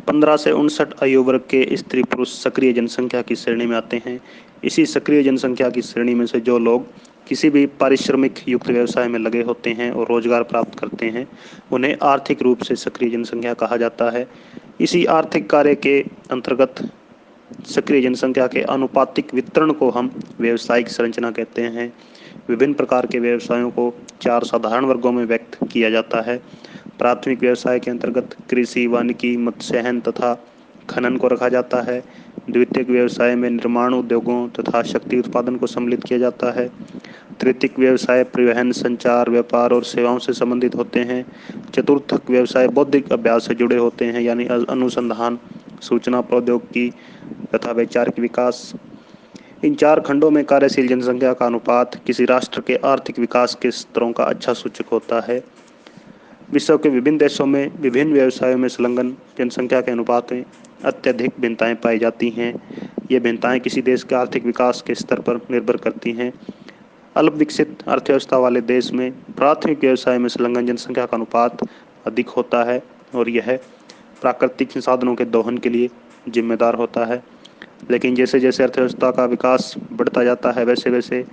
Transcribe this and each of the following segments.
15 से 59 आयु वर्ग के स्त्री पुरुष सक्रिय जनसंख्या की श्रेणी में आते हैं। इसी सक्रिय जनसंख्या की श्रेणी में से जो लोग किसी भी पारिश्रमिक युक्त व्यवसाय में लगे होते हैं और रोजगार प्राप्त करते हैं, उन्हें आर्थिक रूप से सक्रिय जनसंख्या कहा जाता है। इसी आर्थिक कार्य के अंतर्गत सक्रिय जनसंख्या के आनुपातिक वितरण को हम व्यावसायिक संरचना कहते हैं। विभिन्न प्रकार के व्यवसायों को 4 साधारण वर्गों में व्यक्त किया जाता है। प्राथमिक व्यवसाय के अंतर्गत कृषि, वानिकी, मत्स्यहन तथा खनन को रखा जाता है। द्वितीयक व्यवसाय में निर्माण उद्योगों तथा शक्ति उत्पादन को सम्मिलित किया जाता है। तृतीयक व्यवसाय परिवहन, संचार, व्यापार और सेवाओं से संबंधित होते हैं। चतुर्थक व्यवसाय बौद्धिक अभ्यास से जुड़े होते हैं, यानी अनुसंधान, सूचना प्रौद्योगिकी तथा वैचारिक विकास। इन 4 खंडों में कार्यशील जनसंख्या का अनुपात किसी राष्ट्र के आर्थिक विकास के स्तरों का अच्छा सूचक होता है। विश्व के विभिन्न देशों में विभिन्न व्यवसायों में संलग्न जनसंख्या के अनुपात में अत्यधिक भिन्नताएं पाई जाती हैं। ये भिन्नताएं किसी देश के आर्थिक विकास के स्तर पर निर्भर करती हैं। अल्प विकसित अर्थव्यवस्था वाले देश में प्राथमिक व्यवसाय में संलग्न जनसंख्या का अनुपात अधिक होता है और यह प्राकृतिक संसाधनों के दोहन के लिए जिम्मेदार होता है। लेकिन जैसे जैसे अर्थव्यवस्था का विकास बढ़ता जाता है, वैसे वैसे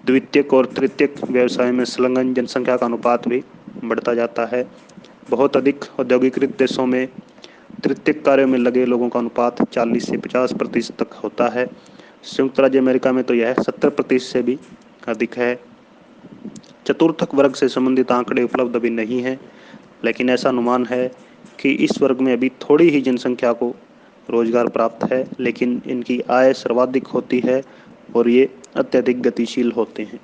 द्वितीयक और तृतीयक व्यवसाय में संलग्न जनसंख्या का अनुपात भी बढ़ता जाता है। बहुत अधिक औद्योगिकृत देशों में तृतीयक कार्यों में लगे लोगों का अनुपात 40 से 50% तक होता है। संयुक्त राज्य अमेरिका में तो यह 70% से भी अधिक है। चतुर्थक वर्ग से संबंधित आंकड़े उपलब्ध अभी नहीं हैं, लेकिन ऐसा अनुमान है कि इस वर्ग में अभी थोड़ी ही जनसंख्या को रोजगार प्राप्त है, लेकिन इनकी आय सर्वाधिक होती है और ये अत्यधिक गतिशील होते हैं।